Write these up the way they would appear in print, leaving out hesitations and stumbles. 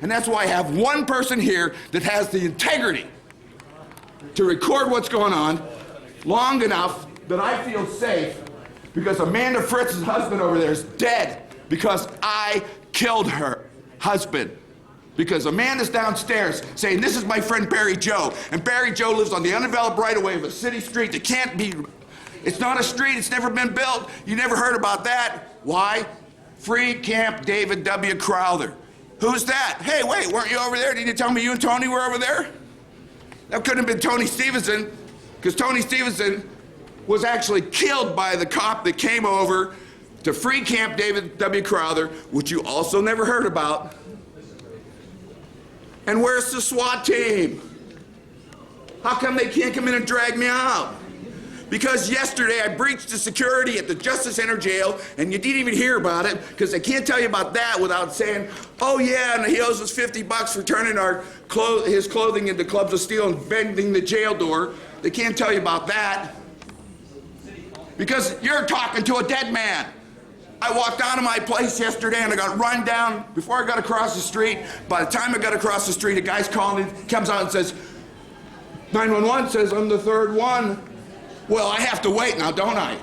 And that's why I have one person here that has the integrity to record what's going on long enough that I feel safe, because Amanda Fritz's husband over there is dead because I killed her husband. Because Amanda's downstairs saying, this is my friend Barry Joe, and Barry Joe lives on the undeveloped right-of-way of a city street that can't be, it's not a street, it's never been built. You never heard about that. Why? Free Camp David W. Crowther. Who's that? Hey, wait, weren't you over there? Did you tell me you and Tony were over there? That couldn't have been Tony Stevenson, because Tony Stevenson was actually killed by the cop that came over to Free Camp David W. Crowther, which you also never heard about. And where's the SWAT team? How come they can't come in and drag me out? Because yesterday I breached the security at the Justice Center jail, and you didn't even hear about it, because they can't tell you about that without saying, oh yeah, and he owes us $50 for turning his clothing into clubs of steel and bending the jail door. They can't tell you about that, because you're talking to a dead man. I walked out of my place yesterday and I got run down before I got across the street. By the time I got across the street, a guy's calling, comes out and says, 911 says I'm the third one. Well, I have to wait now, don't I?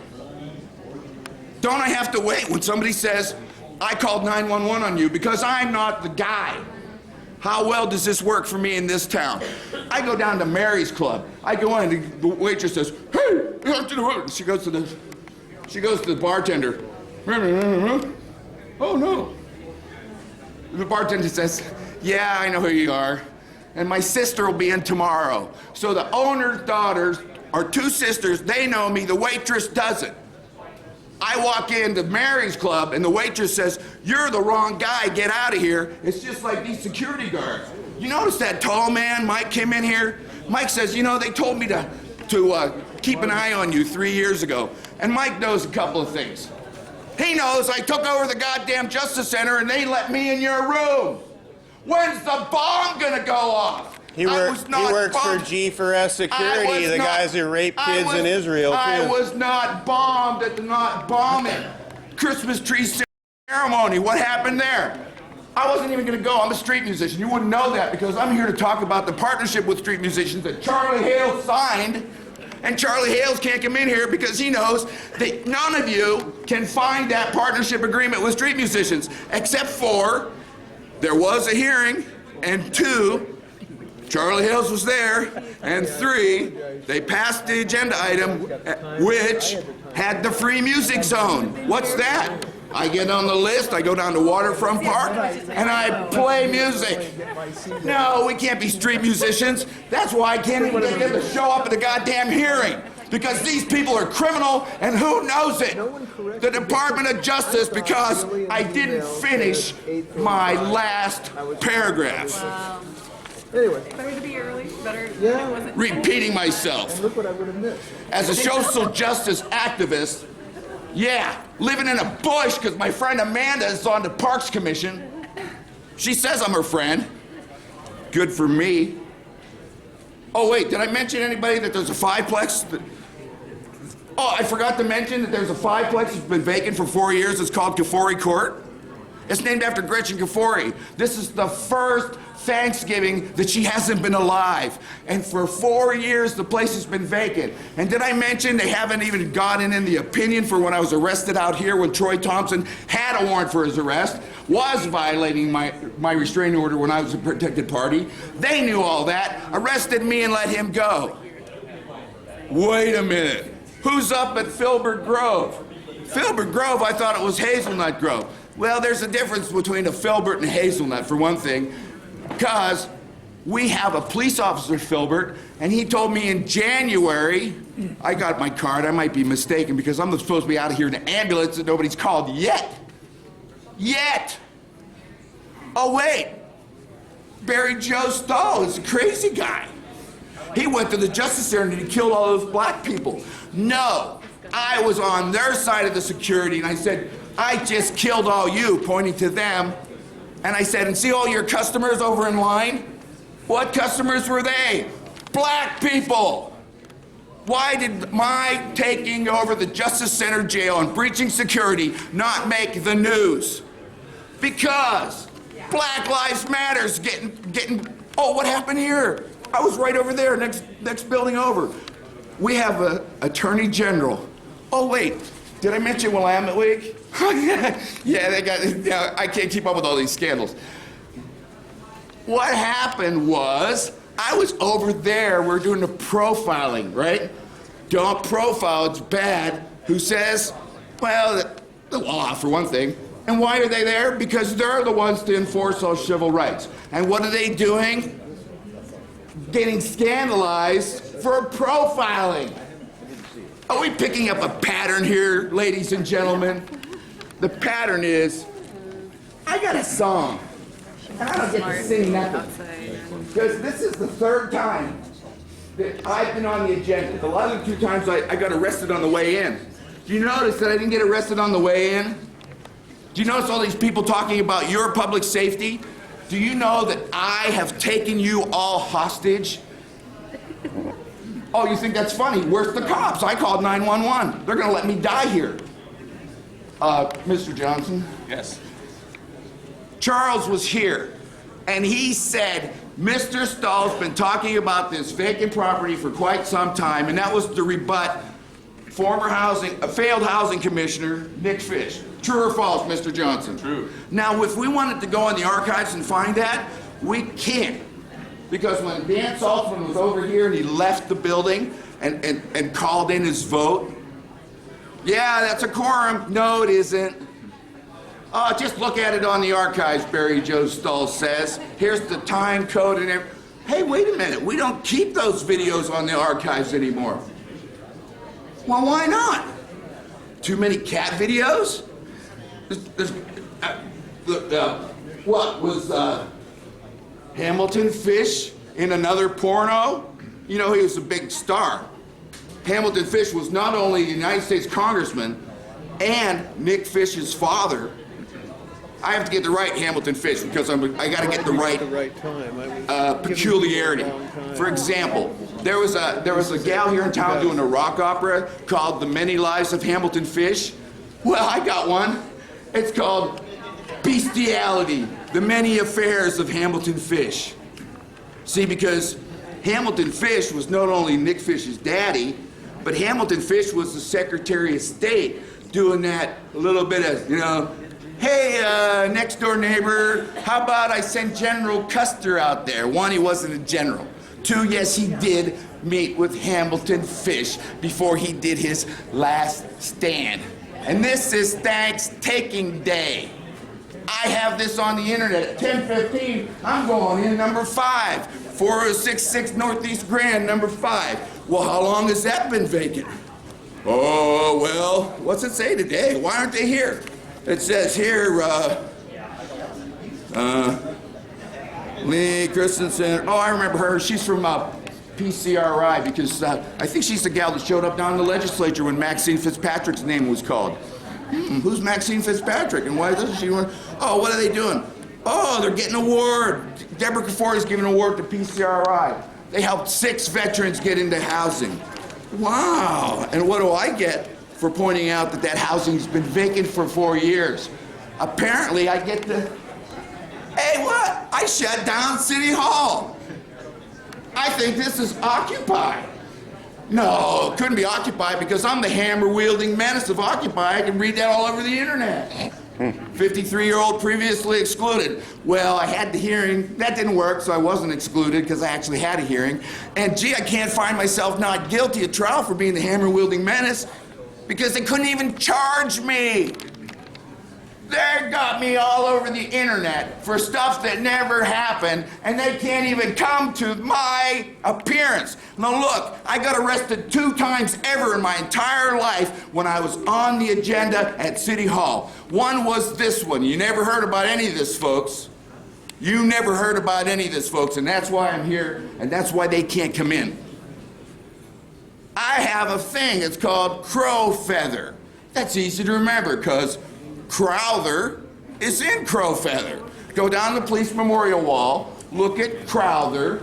Don't I have to wait when somebody says, I called 911 on you, because I'm not the guy. How well does this work for me in this town? I go down to Mary's Club. I go in and the waitress says, hey, you have to do it. She goes to the bartender. Oh no. The bartender says, yeah, I know who you are, and my sister will be in tomorrow. So the owner's daughters are two sisters, they know me, the waitress doesn't. I walk into Mary's Club and the waitress says, you're the wrong guy, get out of here. It's just like these security guards. You notice that tall man, Mike, came in here? Mike says, you know, they told me to keep an eye on you 3 years ago. And Mike knows a couple of things. He knows I took over the goddamn Justice Center and they let me in your room. When's the bomb gonna go off? He works for G4S Security, the guys who rape kids in Israel, too. I was not bombed at the not bombing. Christmas tree ceremony, what happened there? I wasn't even gonna go, I'm a street musician. You wouldn't know that because I'm here to talk about the partnership with street musicians that Charlie Hale signed. And Charlie Hales can't come in here because he knows that none of you can find that partnership agreement with street musicians, except for there was a hearing, and 2, Charlie Hales was there, and 3, they passed the agenda item, which had the free music zone. What's that? I get on the list, I go down to Waterfront Park, and I play music. No, we can't be street musicians. That's why I can't even get them to show up at the goddamn hearing. Because these people are criminal, and who knows it? The Department of Justice, because I didn't finish my last paragraph. Anyway. Better to be early, better. Yeah. Repeating myself. Look what I would have missed. As a social justice activist, yeah, living in a bush because my friend Amanda is on the Parks Commission. She says I'm her friend. Good for me. Oh wait, did I mention anybody that there's a fiveplex? Oh, I forgot to mention that there's a fiveplex that's been vacant for 4 years. It's called Kafori Court. It's named after Gretchen Kafori. This is the first Thanksgiving that she hasn't been alive. And for 4 years, the place has been vacant. And did I mention they haven't even gotten in the opinion for when I was arrested out here when Troy Thompson had a warrant for his arrest, was violating my restraining order when I was a protected party. They knew all that, arrested me and let him go. Wait a minute. Who's up at Filbert Grove? Filbert Grove, I thought it was Hazelnut Grove. Well, there's a difference between a Filbert and a Hazelnut, for one thing, because we have a police officer, Filbert, and he told me in January, I got my card, I might be mistaken, because I'm supposed to be out of here in an ambulance that nobody's called yet. Yet! Oh, wait. Barry Joe Stull is a crazy guy. He went to the Justice Center and he killed all those black people. No, I was on their side of the security, and I said, I just killed all you, pointing to them. And I said, and see all your customers over in line? What customers were they? Black people. Why did my taking over the Justice Center jail and breaching security not make the news? Because Black Lives Matter's getting, oh, what happened here? I was right over there, next building over. We have a Attorney General. Oh, wait, did I mention Willamette Week? Yeah, they got, yeah, I can't keep up with all these scandals. What happened was, I was over there, we're doing the profiling, right? Don't profile, it's bad. Who says? Well, the law, for one thing. And why are they there? Because they're the ones to enforce those civil rights. And what are they doing? Getting scandalized for profiling. Are we picking up a pattern here, ladies and gentlemen? The pattern is, I got a song, and I don't get to sing nothing. Because this is the third time that I've been on the agenda. The other two times I got arrested on the way in. Do you notice that I didn't get arrested on the way in? Do you notice all these people talking about your public safety? Do you know that I have taken you all hostage? Oh, you think that's funny? Where's the cops? I called 911. They're gonna let me die here. Mr. Johnson? Yes. Charles was here, and he said, Mr. Stull's been talking about this vacant property for quite some time, and that was to rebut failed housing commissioner, Nick Fish. True or false, Mr. Johnson? True. Now, if we wanted to go in the archives and find that, we can't. Because when Dan Saltzman was over here and he left the building and called in his vote, yeah, that's a quorum. No, it isn't. Oh, just look at it on the archives, Barry Joe Stull says. Here's the time code and everything. Hey, wait a minute. We don't keep those videos on the archives anymore. Well, why not? Too many cat videos? What was Hamilton Fish in another porno? You know, he was a big star. Hamilton Fish was not only a United States congressman and Nick Fish's father. I have to get the right Hamilton Fish because I got to get the right peculiarity. For example, there was a gal here in town doing a rock opera called The Many Lives of Hamilton Fish. Well, I got one. It's called Bestiality, The Many Affairs of Hamilton Fish. See, because Hamilton Fish was not only Nick Fish's daddy, but Hamilton Fish was the Secretary of State doing that little bit of, you know, hey, next door neighbor, how about I send General Custer out there? One, he wasn't a general. Two, yes, he did meet with Hamilton Fish before he did his last stand. And this is Thanksgiving Day. I have this on the internet at 10:15. I'm going in number 5, 4066 Northeast Grand, number 5. Well, how long has that been vacant? Oh, well, what's it say today? Why aren't they here? It says here, Lee Christensen. Oh, I remember her. She's from PCRI because I think she's the gal that showed up down in the legislature when Maxine Fitzpatrick's name was called. Who's Maxine Fitzpatrick and why doesn't she want? Oh, what are they doing? Oh, they're getting an award. Deborah Caforti's giving an award to PCRI. They helped 6 veterans get into housing. Wow. And what do I get for pointing out that that housing's been vacant for 4 years? Apparently, I get the, hey, what? I shut down City Hall. I think this is Occupy. No, it couldn't be Occupy because I'm the hammer-wielding menace of Occupy. I can read that all over the internet. 53-year-old previously excluded. Well, I had the hearing. That didn't work, so I wasn't excluded because I actually had a hearing. And gee, I can't find myself not guilty at trial for being the hammer-wielding menace because they couldn't even charge me. They got me all over the internet for stuff that never happened, and they can't even come to my appearance. Now look, I got arrested 2 times ever in my entire life when I was on the agenda at City Hall. One was this one. You never heard about any of this, folks. You never heard about any of this, folks, and that's why I'm here, and that's why they can't come in. I have a thing, it's called Crow Feather. That's easy to remember, because Crowther is in Crow Feather. Go down to the police memorial wall, look at Crowther.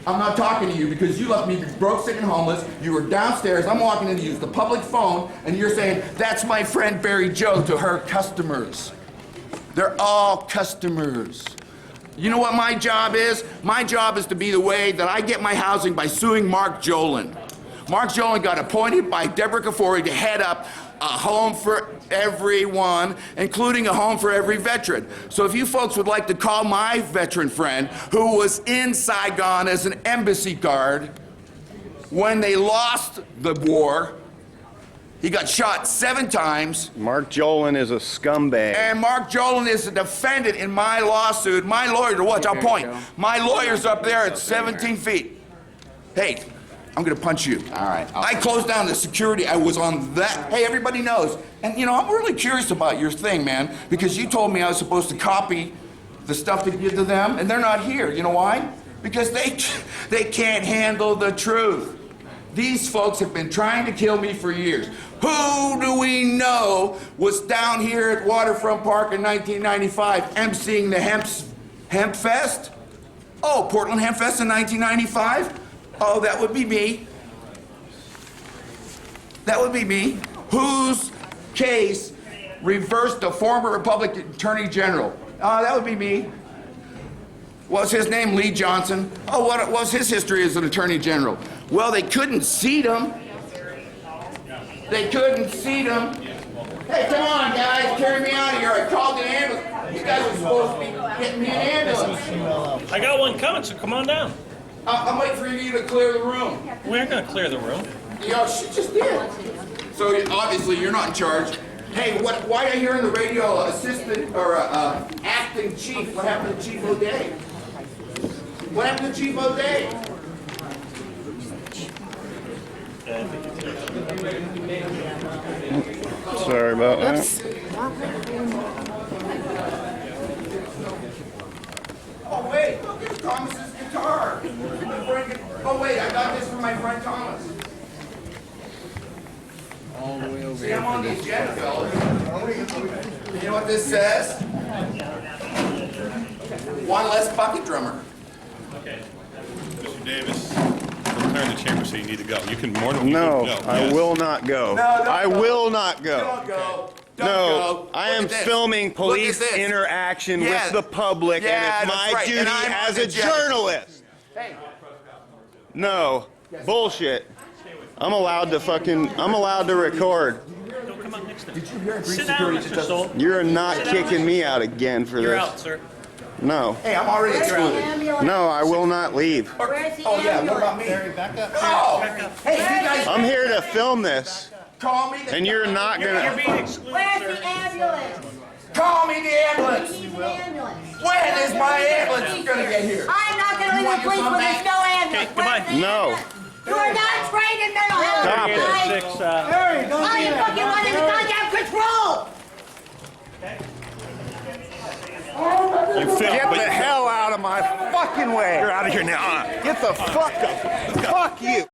I'm not talking to you because you left me broke, sick, and homeless. You were downstairs. I'm walking in to use the public phone, and you're saying, that's my friend Barry Joe to her customers. They're all customers. You know what my job is? My job is to be the way that I get my housing by suing Mark Jolin. Mark Jolin got appointed by Deborah Kafori to head up a home for everyone, including a home for every veteran. So if you folks would like to call my veteran friend, who was in Saigon as an embassy guard, when they lost the war, he got shot 7 times. Mark Jolin is a scumbag. And Mark Jolin is a defendant in my lawsuit. My lawyer, watch, I'll point. My lawyer's up there at 17 feet. Hey, I'm gonna punch you. All right. I closed down the security. I was on that. Hey, everybody knows. And you know, I'm really curious about your thing, man, because you told me I was supposed to copy the stuff to give to them, and they're not here. You know why? Because they can't handle the truth. These folks have been trying to kill me for years. Who do we know was down here at Waterfront Park in 1995 emceeing the Hemp Fest? Oh, Portland Hemp Fest in 1995? Oh, that would be me. That would be me. Whose case reversed the former Republican Attorney General? That would be me. What's his name? Lee Johnson. Oh, what was his history as an Attorney General? Well, they couldn't seat him. They couldn't seat him. Hey, come on, guys, carry me out of here. I called the ambulance. You guys were supposed to be getting me an ambulance. I got one coming, so come on down. I'm waiting for you to clear the room. We aren't going to clear the room. You know, she just did. So obviously you're not in charge. Hey, why are you hearing the radio assistant or acting chief? What happened to Chief O'Day? What happened to Chief O'Day? Sorry about that. Oh wait, look at Thomas's guitar. Oh wait, I got this from my friend Thomas. All the way over See, here. I'm on the agenda, fellas. You know what this says? One less bucket drummer. Mr. Davis, I'm clearing the chamber, so you need to go. You can more than No, yes. I will not go. I will not go. Don't go. Don't No, go. I Look am at this. filming Look police at this. interaction Yeah. with the public, Yeah, and it's that's my right. duty And I'm on as the a agenda. journalist. Hey. No, bullshit. I'm allowed to record. Don't come up next to me. Sit down, Mr. Stull. You're not kicking me out again for You're this. out, sir. No, Hey, I'm already excluded. no, I will not leave. Where's the Oh yeah, what about me? Oh, hey, you guys I'm here to film this, call me the and you're not You're gonna. being excluded, Where's sir. the ambulance? Call me the ambulance. He needs an ambulance. When is my ambulance gonna get here? I'm not gonna leave want the police your when son there's no ambulance. Okay, goodbye. Where's the No. ambulance? You are not trained in mental health. Stop it. guys. 6, All you fucking want is a goddamn control. You film, Get but the hell out of my fucking way. you're out of here now. Get the fuck up. Fuck you.